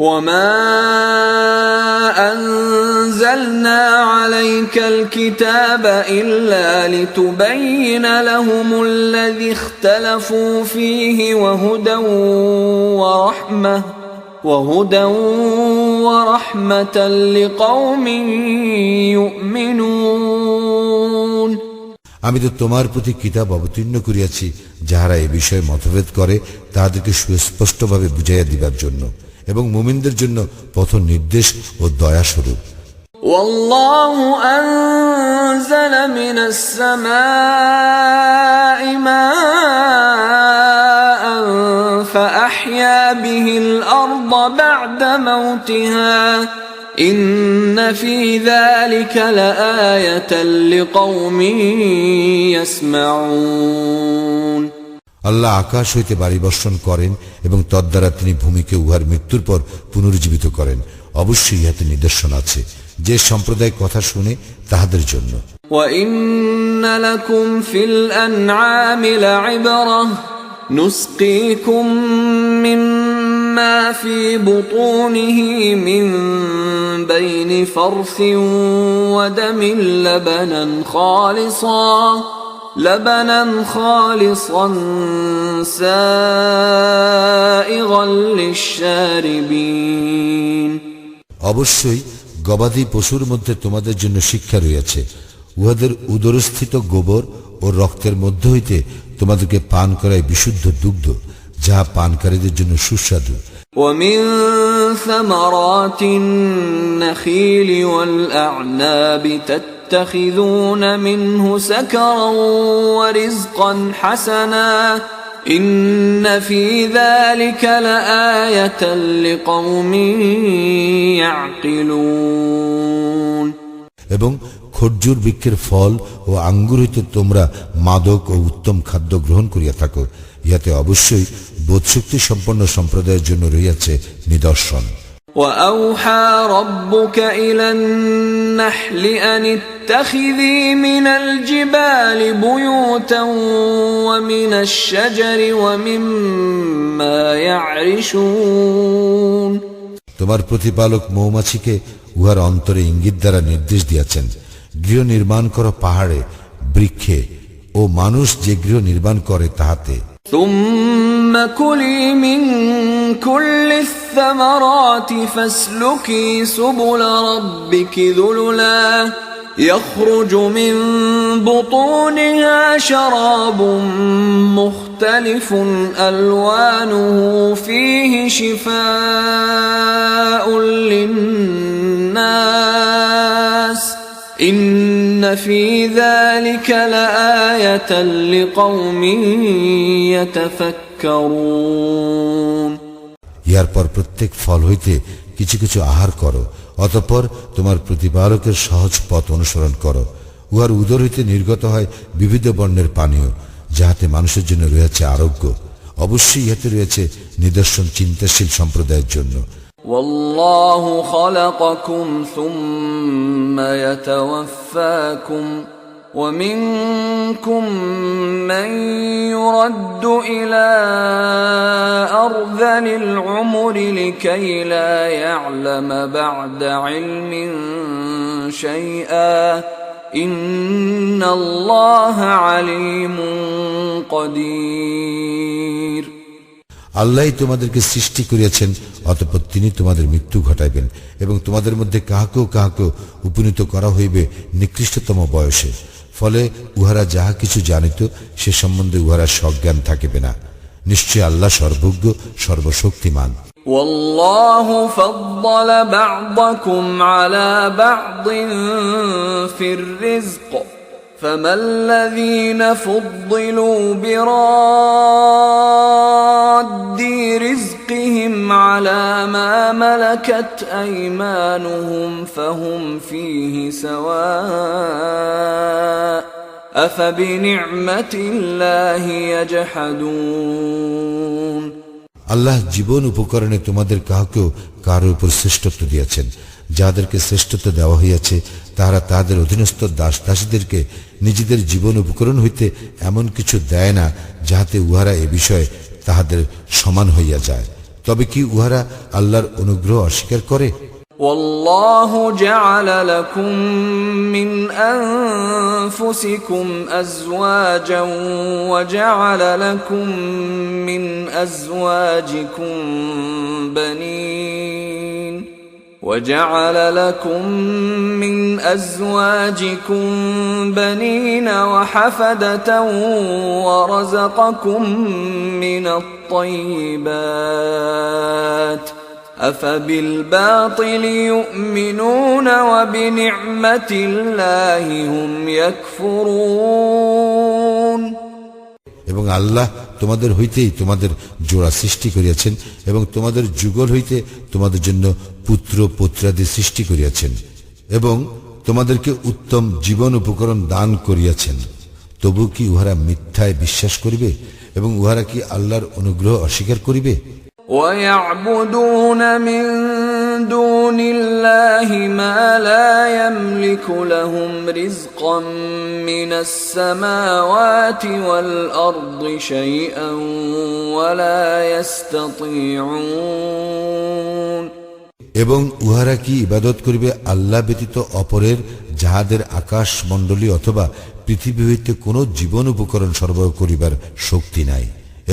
وما أنزلنا عليك الكتاب إلا لتبين لهم الذي اختلفوا فيه وهدى ورحمة لقوم يؤمنون আমি তো তোমার প্রতি কিতাব অবতীর্ণ করিয়াছি যাহারা এ বিষয়ে মতভেদ করে তাহাদেরকে সুস্পষ্টভাবে বুঝাইয়া দিবার জন্য এবং মুমিনদের জন্য পথ নির্দেশ ও দয়া স্বরূপ। والله أنزل من السماء ماء فأحيا به الأرض بعد موتها إن في ذلك لآية لقوم يسمعون আল্লাহ আকাশ হইতে বাড়ি বর্ষণ করেন এবং তদ্বারা তিনি ভূমিকে উহার মৃত্যুর পর পুনরুজ্জীবিত করেন। অবশ্যই ইহাতে নিদর্শন আছে যে সম্প্রদায় কথা শুনে তাহাদের জন্য। وَإِنَّ لَكُمْ فِي الْأَنْعَامِ لَعِبْرَةً نُسْقِيكُم مِّمَّا فِي بُطُونِهِ مِن بَيْنِ فَرْثٍ وَدَمٍ لبنا خالصا سائغا للشاربين অবশ্যই গবাদি পশুর মধ্যে তোমাদের জন্য শিক্ষা রয়েছে। উহাদের উদরস্থিত গোবর ও রক্তের মধ্য হইতে তোমাদেরকে পান করায় বিশুদ্ধ দুগ্ধ, যাহা পানকারীদের জন্য সুস্বাদু। ومن ثمرات النخيل والأعناب تتخذون منه سكرا ورزقا حسنا إن في ذلك لآية لقوم يعقلون এবং খরজুর বৃক্ষের ফল ও আঙ্গুর হইতে তোমরা মাদক ও উত্তম খাদ্য গ্রহণ করিয়া থাকো, ইহাতে অবশ্যই বোধশক্তি সম্পন্ন সম্প্রদায়ের জন্য রহিয়াছে নিদর্শন। وأوحى ربك إلى النحل أن اتخذي من الجبال بيوتا ومن الشجر ومما يعرشون তোমার প্রতিপালক মৌমাছিকে উহার অন্তরে ইঙ্গিত দ্বারা নির্দেশ দিয়াছেন, গৃহ নির্মাণ করো পাহাড়ে, বৃক্ষে ও মানুষ যে গৃহ নির্মাণ করে তাহাতে। ثم كلي من كل الثمرات فاسلكي سبل ربك ذللا يخرج من بطونها شراب مختلف ألوانه فيه شفاء للناس إن في ذلك لآية لقوم يتفكرون ইহার পর প্রত্যেক ফল হইতে কিছু কিছু আহার করো, অতঃপর তোমার প্রতিপালকের সহজ পথ অনুসরণ করো। উহার উদর হইতে নির্গত হয় বিবিধ বর্ণের পানীয়, যাহাতে মানুষের জন্য রয়েছে আরোগ্য। অবশ্যই ইহাতে রয়েছে নিদর্শন চিন্তাশীল সম্প্রদায়ের জন্য। والله خلقكم ثم يتوفاكم ومنكم من يرد إلى أرذل العمر لكي لا يعلم بعد علم شيئا إن الله عليم قدير আল্লাহই তোমাদেরকে সৃষ্টি করিয়াছেন, অতঃপর তিনি তোমাদের মৃত্যু ঘটাইবেন এবং তোমাদের মধ্যে কাহাকেও কাহাকেও উপনীত করা হইবে নিকৃষ্টতম বয়সে। ফলে উহারা যাহা কিছু জানিত সে সম্বন্ধে উহারা সজ্ঞান থাকিবে না। নিশ্চয় আল্লাহ সর্বজ্ঞ সর্বশক্তিমান। والله فضل بعضكم على بعض في الرزق فما الذين فضلوا براد رزقهم على ما ملكت أيمانهم فهم فيه سواء أفبنعمة الله يجحدون আল্লাহ জীবন উপকরণে তোমাদের কাহাকেও কারোর উপর শ্রেষ্ঠত্ব দিয়েছেন। যাদেরকে শ্রেষ্ঠত্ব দেওয়া হইয়াছে তাহারা তাহাদের অধীনস্থ দাস দাসীদেরকে নিজেদের জীবন উপকরণ হইতে এমন কিছু দেয় না যাহাতে উহারা এ বিষয়ে তাহাদের সমান হইয়া যায়। তবে কি উহারা আল্লাহর অনুগ্রহ অস্বীকার করে? والله جعل لكم من أنفسكم أزواجا وجعل لكم من أزواجكم بنين وحفدة ورزقكم من الطيبات أفبالباطل يؤمنون وبنعمة الله هم يكفرون এবং আল্লাহ তোমাদের হইতেই তোমাদের জোড়া সৃষ্টি করিয়াছেন এবং তোমাদের যুগল হইতে তোমাদের জন্য পুত্র পুত্রাদি সৃষ্টি করিয়াছেন এবং তোমাদেরকে উত্তম জীবন উপকরণ দান করিয়াছেন। তবু কি উহারা মিথ্যায় বিশ্বাস করিবে এবং উহারা কি আল্লাহর অনুগ্রহ অস্বীকার করিবে? ويعبدون من دون الله ما لا يملك لهم رزقا من السماوات والأرض شيئا ولا يستطيعون এবং উহারা কি ইবাদত করিবে আল্লাহ ব্যতীত অপরের, যাহাদের আকাশ মণ্ডলী অথবা পৃথিবী হইতে কোনো জীবন উপকরণ সরবরাহ করিবার শক্তি নাই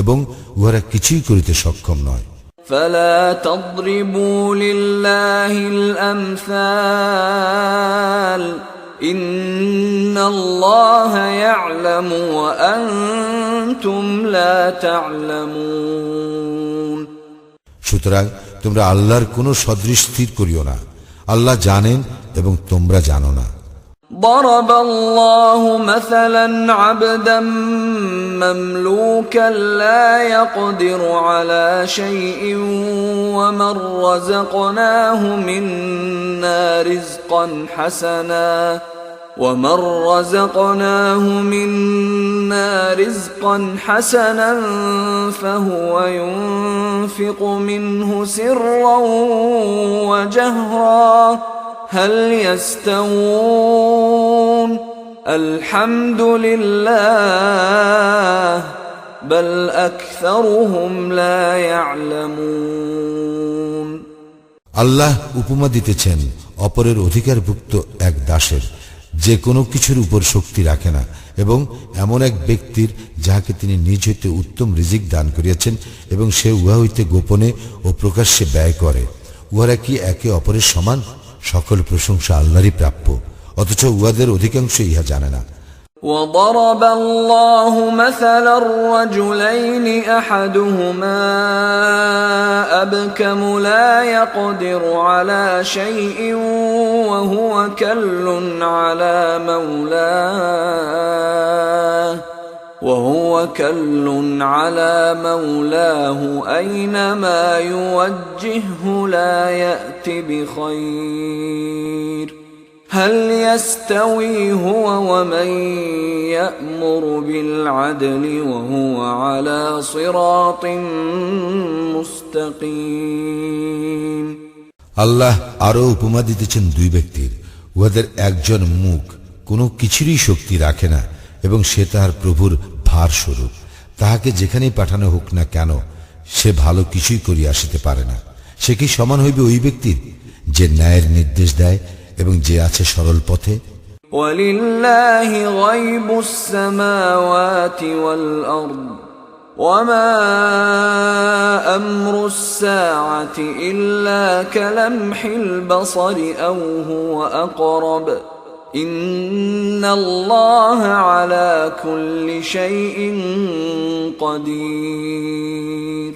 এবং উহারা কিছুই করিতে সক্ষম নয়। فلا تضربوا لله الأمثال إن الله يعلم وأنتم لا تعلمون সুতরাং তোমরা আল্লাহর কোনো সদৃশ স্থির করিও না, আল্লাহ জানেন এবং তোমরা জানো না। ضرب الله مثلا عبدا مملوكا لا يقدر على شيء ومن رزقناه منا رزقا حسنا فهو ينفق منه سرا وجهرا هل يستوون الحمد لله بل أكثرهم لا يعلمون আল্লাহ উপমা দিতেছেন অপরের অধিকারভুক্ত এক দাসের, যে কোনো কিছুর উপর শক্তি রাখে না, এবং এমন এক ব্যক্তির যাহাকে তিনি নিজ হইতে উত্তম রিজিক দান করিয়াছেন এবং সে উহা হইতে গোপনে ও প্রকাশ্যে ব্যয় করে। উহারা কি একে অপরের সমান? সকল প্রশংসা আল্লাহরই প্রাপ্য, অথচ উহাদের অধিকাংশ ইহা জানে না। وضرب الله مثلا الرجلين أحدهما أبكم لا يقدر على شيء وهو كل على مولاه أينما يوجهه لا يأت بخير هل يستوي هو ومن يأمر بالعدل وهو على صراط مستقيم আল্লাহ আরো উপমা দিতেছেন দুই ব্যক্তির, উহাদের একজন মুখ কোনো কিছুরই শক্তি রাখে না এবং সে তাহার প্রভুর ভার স্বরূপ। তাহাকে যেখানেই পাঠানো হোক না কেন সে ভালো কিছুই করিয়া আসিতে পারে না। সে কি সমান হইবে ওই ব্যক্তির যে ন্যায়ের নির্দেশ দেয় এবং যে আছে সরল পথে? ওয়ালিল্লাহি গায়বুস সামাওয়াতি ওয়াল আরদ ওয়া মা আমরুস সাআতি ইল্লা কালামহিল বাসারি আও হুয়া আকরাব ইন্নাল্লাহা আলা কুল্লি শাইইন কাদির।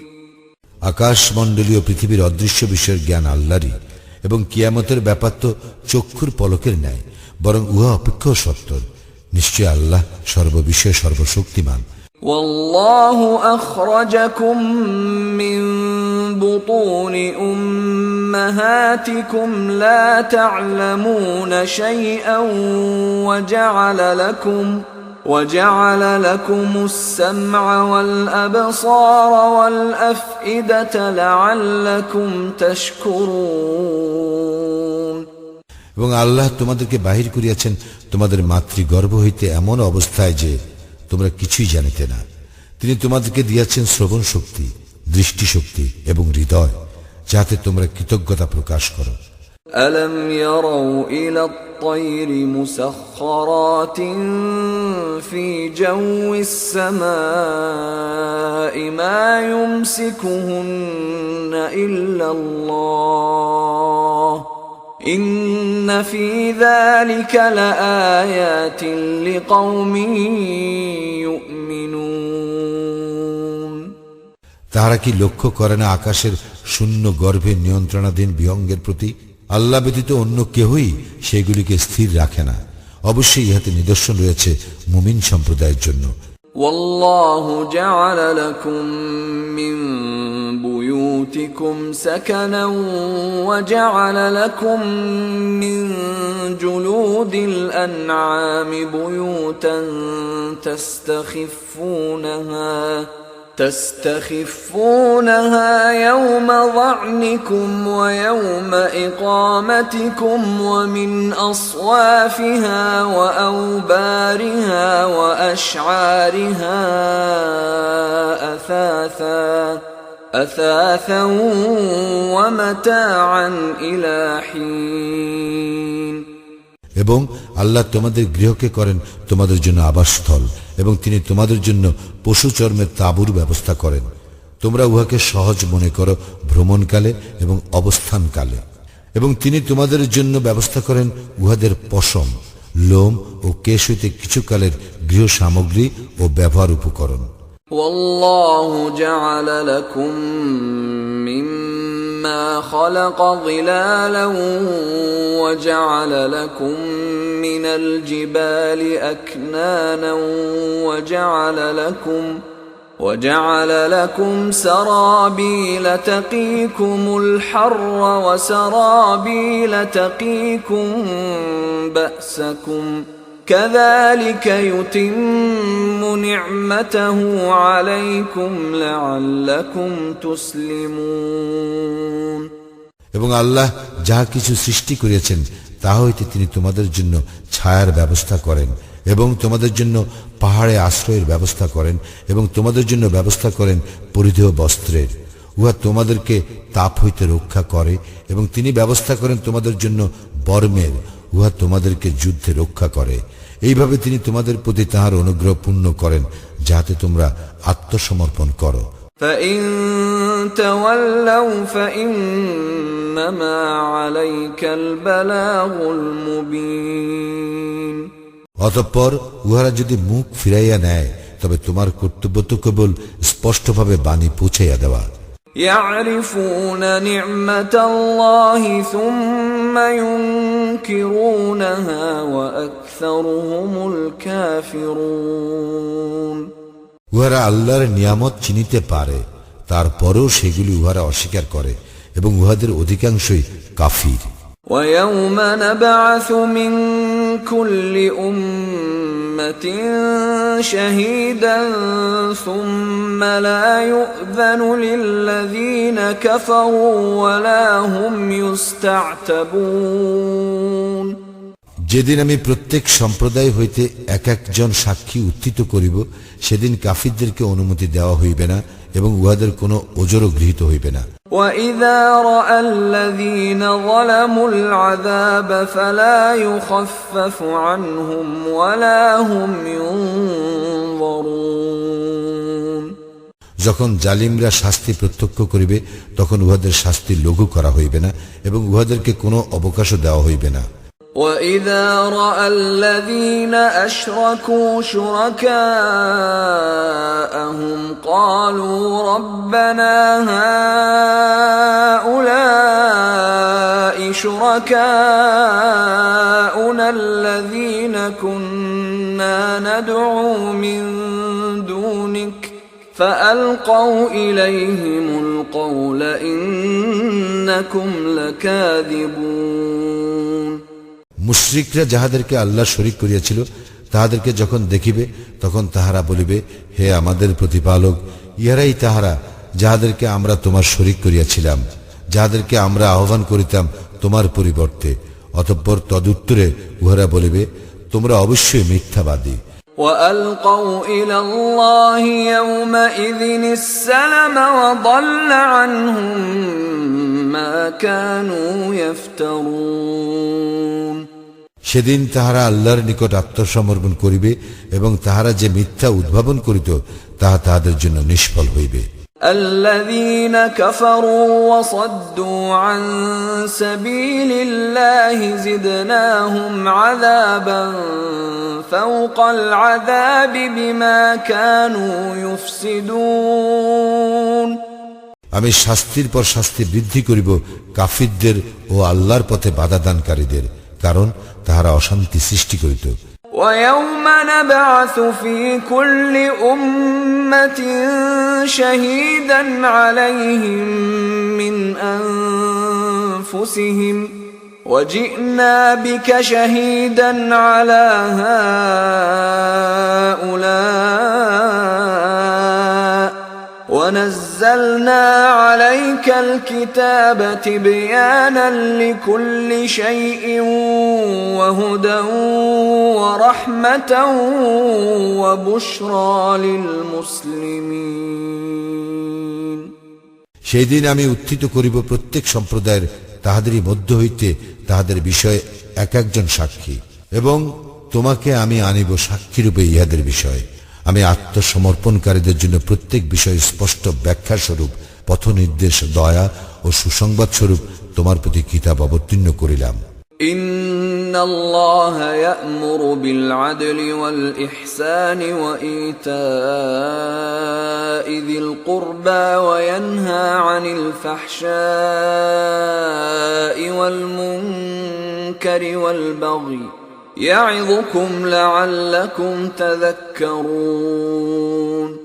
আকাশমণ্ডলীয় পৃথিবীর অদৃশ্য বিষয়ের জ্ঞান আল্লাহরই, এবং কিয়ামতের ব্যাপার তো চক্ষুর পলকের ন্যায়, বরং উহা অপেক্ষাও সত্তর। নিশ্চয় আল্লাহ সর্ববিষয়ে সর্বশক্তিমান। ওয়াল্লাহু আখরাজাকুম মিন বুতুনি উম্মাহাতিকুম লা তা'লামুনা শাইআন وجعل لكم السمع والأبصار والأفئدة لعلكم تشكرون। এবং আল্লাহ তোমাদেরকে বাহির করিয়াছেন তোমাদের মাতৃগর্ভ হইতে এমন অবস্থায় যে তোমরা কিছুই জানিতে না। তিনি তোমাদেরকে দিয়াছেন শ্রবণ শক্তি, দৃষ্টিশক্তি এবং হৃদয়, যাতে তোমরা কৃতজ্ঞতা প্রকাশ করো। ألم يروا إلى الطير مسخرات في جو السماء ما يمسكهن إلا الله إن في ذلك لآيات لقوم يؤمنون। তাহারা কি লক্ষ্য করে না আকাশের শূন্য গর্ভের নিয়ন্ত্রণাধীন বিহঙ্গের প্রতি? আল্লাহ ব্যতীত অন্য কেহই সেগুলিকে স্থির রাখে না। অবশ্যই ইহাতে নিদর্শন রয়েছে মুমিন সম্প্রদায়ের জন্য। ওয়াল্লাহু জাআলা লাকুম মিন বুয়ুতিকুম সাকানান ওয়া জাআলা লাকুম মিন জুলুদিল আনআমি বুয়ুতান تستخفونها يوم ظعنكم ويوم إقامتكم ومن أصوافها وأوبارها وأشعارها أثاثا ومتاعا إلى حين। এবং আল্লাহ তোমাদের গৃহকে করেন তোমাদের জন্য আবাসস্থল, এবং তিনি তোমাদের জন্য পশু চর্মের তাঁবুর ব্যবস্থা করেন। তোমরা উহাকে সহজ মনে করো ভ্রমণকালে এবং অবস্থানকালে, এবং তিনি তোমাদের জন্য ব্যবস্থা করেন উহাদের পশম, লোম ও কেশ হইতে কিছুকালের গৃহ সামগ্রী ও ব্যবহার উপকরণ। والله جعل لكم مما خلق ظلالا وجعل لكم من الجبال أكنانا وجعل لكم سرابيل تقيكم الحر وسرابيل تقيكم بأسكم كذلك يتم نعمته عليكم لعلكم تسلمون। এবং আল্লাহ যাহা কিছু সৃষ্টি করিয়াছেন তাহা হইতে তিনি তোমাদের জন্য ছায়ার ব্যবস্থা করেন, এবং তোমাদের জন্য পাহাড়ে আশ্রয়ের ব্যবস্থা করেন, এবং তোমাদের জন্য ব্যবস্থা করেন পরিধেয় বস্ত্রের। উহা তোমাদেরকে তাপ হইতে রক্ষা করে, এবং তিনি ব্যবস্থা করেন তোমাদের জন্য বর্মের, উহা তোমাদেরকে যুদ্ধে রক্ষা করে। এইভাবে তিনি তোমাদের প্রতি তাহার অনুগ্রহ পূর্ণ করেন যাতে তোমরা আত্মসমর্পণ করো। فإن تولوا فإنما عليك البلاغ المبين। অতঃপর উহারা যদি মুখ ফিরাইয়া নেয় তবে তোমার কর্তব্য তো কেবল স্পষ্টভাবে বাণী পৌঁছাইয়া দেওয়া। يعرفون نعمة الله ثم ينكرونها وأكثرهم الكافرون। উহারা আল্লাহর নিয়ামত চিনিতে পারে, তারপরেও সেগুলি উহারা অস্বীকার করে, এবং উহাদের অধিকাংশই কাফির। ويوم نبعث من كل أمة شهيدا ثم لا يؤذن للذين كفروا ولا هم يستعتبون। যেদিন আমি প্রত্যেক সম্প্রদায় হইতে এক একজন সাক্ষী উত্থিত করিব, সেদিন কাফিরদেরকে অনুমতি দেওয়া হইবে না এবং উহাদের কোনো ওজরও গৃহীত হইবে না। وَإِذَا رَأَى الَّذِينَ ظَلَمُوا الْعَذَابَ فَلَا يُخَفَّفُ عَنْهُمْ وَلَا هُمْ يُنظَرُونَ। যখন জালিমরা শাস্তি প্রত্যক্ষ করিবে, তখন উহাদের শাস্তি লঘু করা হইবে না এবং উহাদেরকে কোনো অবকাশও দেওয়া হইবে না। وَإِذَا رَأَى الَّذِينَ أَشْرَكُوا شُرَكَاءَهُمْ قَالُوا رَبَّنَا هَؤُلَاءِ شُرَكَاؤُنَا الَّذِينَ كُنَّا نَدْعُو مِن دُونِكَ فَأَلْقَوْا إِلَيْهِمُ الْقَوْلَ إِنَّكُمْ لَكَاذِبُونَ। মুশরিকরা যাহাদেরকে আল্লাহ শরীক করিয়াছিল, তাহাদেরকে যখন দেখিবে, তখন তাহারা বলিবে, হে আমাদের প্রতিপালক, ইহারাই তাহারা যাহাদেরকে আমরা তোমার শরীক করিয়াছিলাম, যাহাদেরকে আমরা আহ্বান করিতাম তোমার পরিবর্তে। অতঃপর তদুত্তরে উহারা বলিবে, তোমরা অবশ্যই মিথ্যাবাদী। وَأَلْقَوْا إِلَى اللَّهِ يَوْمَئِذٍ السَّلَمَ وَضَلَّ عَنْهُمْ مَا كَانُوا يَفْتَرُونَ। সেদিন তাহারা আল্লাহর নিকট আত্মসমর্পণ করিবে এবং তাহারা যে মিথ্যা উদ্ভাবন করিত, তাহা তাহাদের জন্য নিষ্ফল হইবে। الذين كفروا وصدوا عن سبيل الله زدناهم عذابا فوق العذاب بما كانوا يفسدون। আমি শাস্তির পর শাস্তি বৃদ্ধি করিব কাফিরদের ও আল্লাহর পথে বাধা দানকারীদের, কারণ তাহারা অশান্তি সৃষ্টি করিত। وَيَوْمَ نَبْعَثُ فِي كُلِّ أُمَّةٍ شَهِيدًا عَلَيْهِمْ مِنْ أَنفُسِهِمْ وَجِئْنَا بِكَ شَهِيدًا عَلَى هَؤُلَاءِ وَنَزَّلْنَا عَلَيْكَ الْكِتَابَ تِبْيَانًا لِكُلِّ شَيْءٍ وَهُدًى وَرَحْمَةً وَبُشْرَى لِلْمُسْلِمِينَ। সেই দিন আমি উত্থিত করিব প্রত্যেক সম্প্রদায়ের তাহাদেরই মধ্য হইতে তাহাদের বিষয়ে এক একজন সাক্ষী, এবং তোমাকে আমি আনিব সাক্ষীরূপে ইহাদের বিষয়। আমি আত্মসমর্পণকারীদের জন্য প্রত্যেক বিষয়ে স্পষ্ট ব্যাখ্যা স্বরূপ পথ নির্দেশ, দয়া ও সুসংবাদ স্বরূপ তোমার প্রতি কিতাব অবতীর্ণ করিলাম। ইন্নাল্লাহা ইয়া'মুরু বিল আদলি ওয়াল ইহসানি ওয়া ইতা'i যিল কুরবা ওয়া ইয়ানহা আনিল ফাহশা'i ওয়াল মুনকারি ওয়াল বাগই يَعِظُكُمْ لَعَلَّكُمْ تَذَكَّرُونَ।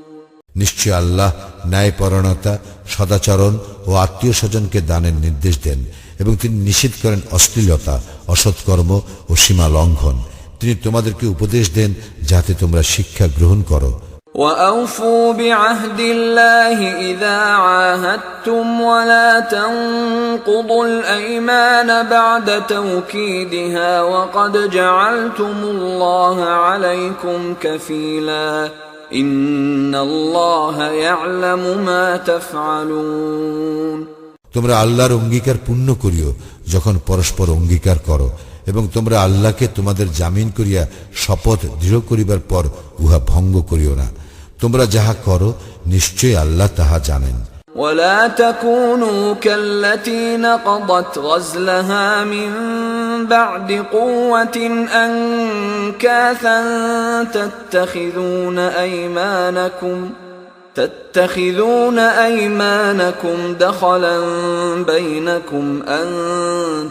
নিশ্চয় আল্লাহ ন্যায়পরায়ণতা, সদাচরণ ও আত্মীয় স্বজনকে দানের নির্দেশ দেন এবং তিনি নিষেধ করেন অশ্লীলতা, অসৎকর্ম ও সীমা লঙ্ঘন। তিনি তোমাদেরকে উপদেশ দেন যাতে তোমরা শিক্ষা গ্রহণ করো। وَأَوْفُوا بِعَهْدِ اللَّهِ إِذَا عَاهَدتُّمْ وَلَا تَنقُضُوا الْأَيْمَانَ بَعْدَ تَوْكِيدِهَا وَقَدْ جَعَلْتُمُ اللَّهَ عَلَيْكُمْ كَفِيلًا إِنَّ اللَّهَ يَعْلَمُ مَا تَفْعَلُونَ। তোমরা আল্লাহর অঙ্গীকার পূর্ণ করিও যখন পরস্পর অঙ্গীকার করো, এবং তোমরা আল্লাহকে তোমাদের জামিন করিয়া শপথ দৃঢ় করিবার পর উহা ভঙ্গ করিও না। তোমরা যাহা করো নিশ্চয়ই আল্লাহ তাহা জানেন। ولا تكونوا كالتي نقضت غزلها من بعد قوة أنكاثا تتخذون أيمانكم دخلا بينكم أن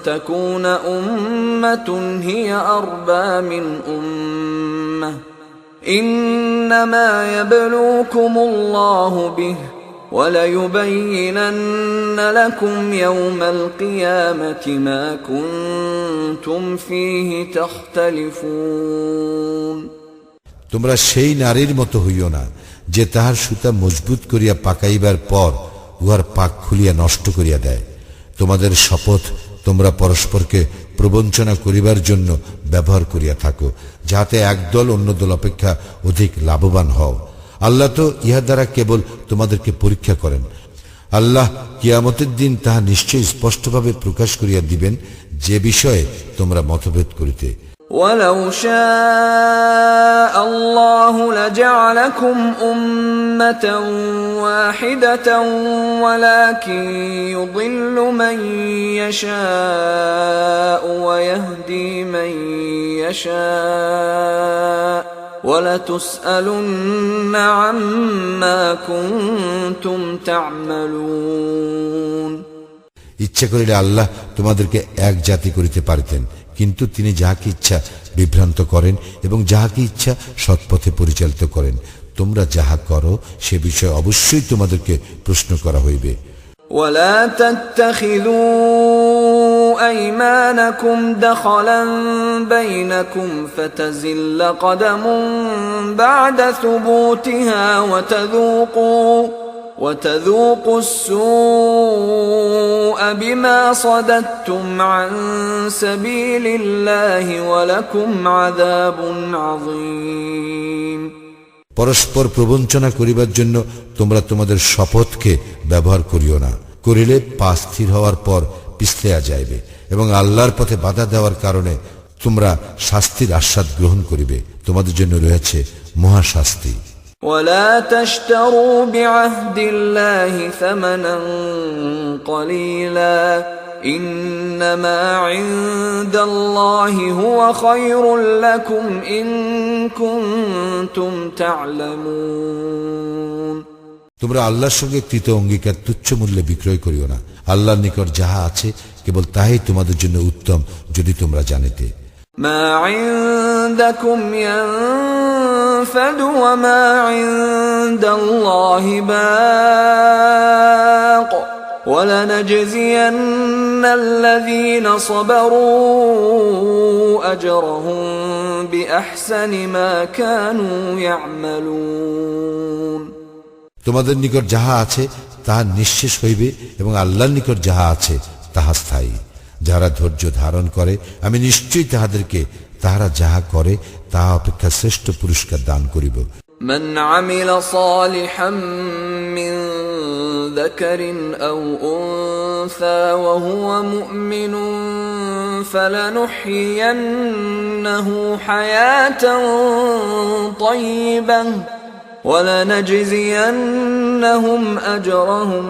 تكون أمة هي أربى من أمة إنما يبلوكم الله به وَلَيُبَيِّنَنَّ لَكُمْ يَوْمَ الْقِيَامَةِ مَا كُنْتُمْ فِيهِ تَخْتَلِفُونَ। তোমরা সেই নারীর মতো হইও না যে তাহার সুতা মজবুত করিয়া পাকাইবার পর উহার পাক খুলিয়া নষ্ট করিয়া দেয়। তোমাদের শপথ তোমরা পরস্পরকে প্রবঞ্চনা করিবার জন্য ব্যবহার করিয়া থাকো, যাহাতে একদল অন্য দল অপেক্ষা অধিক লাভবান হও। আল্লাহ তো ইহা দ্বারা কেবল তোমাদেরকে পরীক্ষা করেন। আল্লাহ কিয়ামতের দিন তাহা নিশ্চয়ই স্পষ্টভাবে প্রকাশ করিয়া দিবেন, যে বিষয়ে তোমরা মতভেদ করিতে। وَلَوْ شَاءَ اللَّهُ لَجَعَلَكُمْ أُمَّةً وَاحِدَةً وَلَكِنْ يُضِلُّ مَنْ يَشَاءُ وَيَهْدِي مَنْ يَشَاءُ وَلَتُسْأَلُنَّ عَمَّا كُنْتُمْ تَعْمَلُونَ। ইচ্ছা করিলে আল্লাহ তোমাদেরকে এক জাতি করিতে পারিতেন, কিন্তু তিনি যাহাকে ইচ্ছা বিভ্রান্ত করেন এবং যাহাকে ইচ্ছা সৎপথে পরিচালিত করেন। তোমরা যাহা করো সে বিষয়ে অবশ্যই তোমাদেরকে প্রশ্ন করা হইবে। ولا تتخذوا أيمانكم دخلا بينكم فتزل قدم بعد ثبوتها وتذوقوا السوء بما صددتم عن سبيل الله ولكم عذاب عظيم। পরস্পর প্রবঞ্চনা করিবার জন্য তোমরা তোমাদের শপথকে ব্যবহার করিও না, করিলে পা স্থির হওয়ার পর পিছলিয়া যাইবে এবং আল্লাহর পথে বাধা দেওয়ার কারণে তোমরা শাস্তির আস্বাদ গ্রহণ করিবে। তোমাদের জন্য রয়েছে মহাশাস্তি। ولا تشتروا بعهد الله ثمنا قليلا إنما عند الله هو خير لكم إن كنتم تعلمون। তোমরা আল্লাহর সঙ্গে কৃত অঙ্গীকার তুচ্ছ মূল্যে বিক্রয় করিও না। আল্লাহর নিকট যাহা আছে কেবল তাহাই তোমাদের জন্য উত্তম, যদি তোমরা জানিতে। ما عندكم ينفد وما عند الله باق ولنجزين الذين صبروا أجرهم بأحسن ما كانوا يعملون। তোমাদের নিকট যাহা আছে তাহা নিঃশেষ হইবে এবং আল্লাহর নিকট যাহা আছে তাহা স্থায়ী। যারা ধৈর্য ধারণ করে আমি নিশ্চয়ই তাহাদেরকে তাহারা যাহা করে তাহা অপেক্ষা শ্রেষ্ঠ পুরস্কার দান করিব। من عمل صالحا من ذكر أو أنثى وهو مؤمن فلنحيينه حياة طيبة ولنجزينهم أجرهم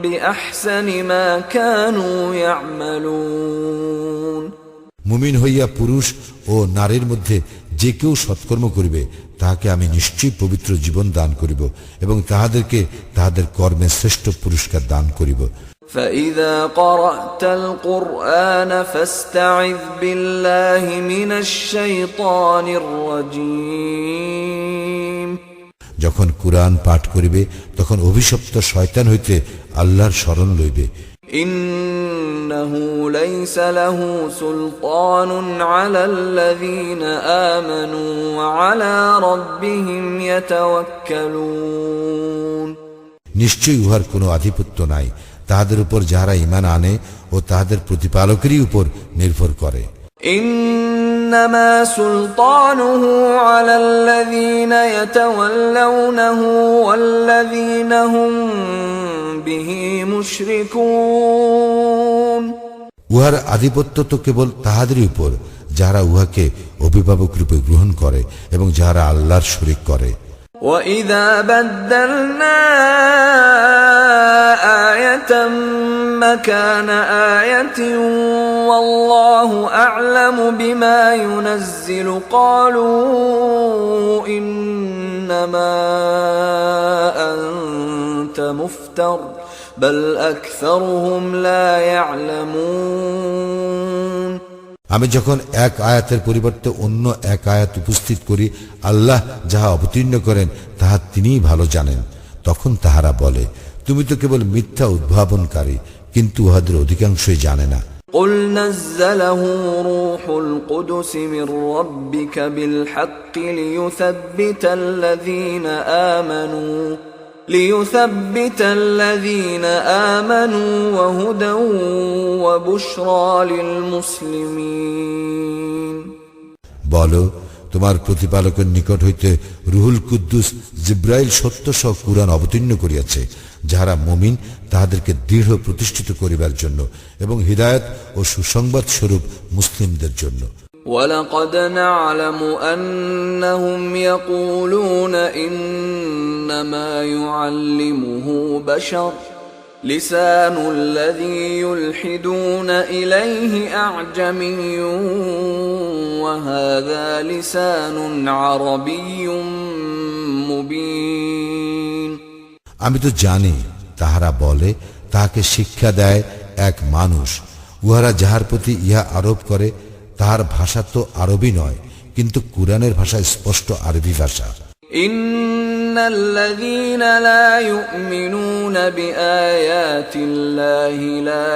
بأحسن ما كانوا يعملون। মুমিন হইয়া পুরুষ ও নারীর মধ্যে যে কেউ সৎকর্ম করিবে তাহাকে আমি নিশ্চয়ই পবিত্র জীবন দান করিব এবং তাহাদেরকে তাহাদের কর্মে শ্রেষ্ঠ পুরস্কার দান করিব। فإذا قرأت القرآن فاستعذ بالله من الشيطان الرجيم। যখন কুরআন পাঠ করিবে তখন অভিশপ্ত শয়তান হইতে আল্লাহর শরণ লইবে। إنه ليس له سلطان على الذين آمنوا وعلى ربهم يتوكلون। নিশ্চয়ই উহার কোনো আধিপত্য নাই তাহাদের উপর যাহারা ঈমান আনে ও তাহাদের প্রতিপালকেরই উপর নির্ভর করে। إنما سلطانه على الذين يتولونه والذين هم به مشركون। উহার আধিপত্য তো কেবল তাহাদেরই উপর যাহারা উহাকে অভিভাবক রূপে গ্রহণ করে এবং যাহারা আল্লাহর শরীক করে। وَإِذَا بَدَّلْنَا آيَةً مَكَانَ آيَةٍ وَاللَّهُ أَعْلَمُ بِمَا يُنَزِّلُ قَالُوا إِنَّمَا أَنْتَ مُفْتَرٍ بَلْ أَكْثَرُهُمْ لَا يَعْلَمُونَ। আমি যখন এক আয়াতের পরিবর্তে অন্য এক আয়াত উপস্থিত করি, আল্লাহ যাহা অবতীর্ণ করেন তাহা তিনিই ভালো জানেন। তখন তাহারা বলে, তুমি তো কেবল মিথ্যা উদ্ভাবনকারী, কিন্তু উহাদের অধিকাংশই জানে না। قُلْ نَزَّلَهُ رُوحُ الْقُدُسِ مِنْ رَبِّكَ بِالْحَقِّ لِيُثَبِّتَ الَّذِينَ آمَنُوا ليثبت الذين آمنوا وهدى وبشرى للمسلمين বলো, তোমার প্রতিপালকের নিকট হইতে রুহুল কুদ্দুস জিব্রাইল সত্য সহ কুরআন অবতীর্ণ করিয়াছে, যাহারা মুমিন তাহাদেরকে দৃঢ় প্রতিষ্ঠিত করিবার জন্য এবং হিদায়াত ও সুসংবাদ স্বরূপ মুসলিমদের জন্য। وَلَقَدْ نَعْلَمُ أَنَّهُمْ يَقُولُونَ إِنَّمَا يُعَلِّمُهُ بَشَرٌ لِسَانُ الَّذِي يُلْحِدُونَ إِلَيْهِ أَعْجَمِيٌّ وَهَذَا لِسَانٌ عَرَبِيٌّ مُبِينٌ। আমি তো জানি তাহারা বলে তাহাকে শিক্ষা দেয় এক মানুষ, উহারা যাহার প্রতি ইহা আরোপ করে তাহার ভাষা তো আরবি নয়, কিন্তু কুরআনের ভাষা স্পষ্ট আরবি ভাষা। ইন্নাল্লাযীনা লা ইউমিনুনা বিআয়াতিল্লাহি লা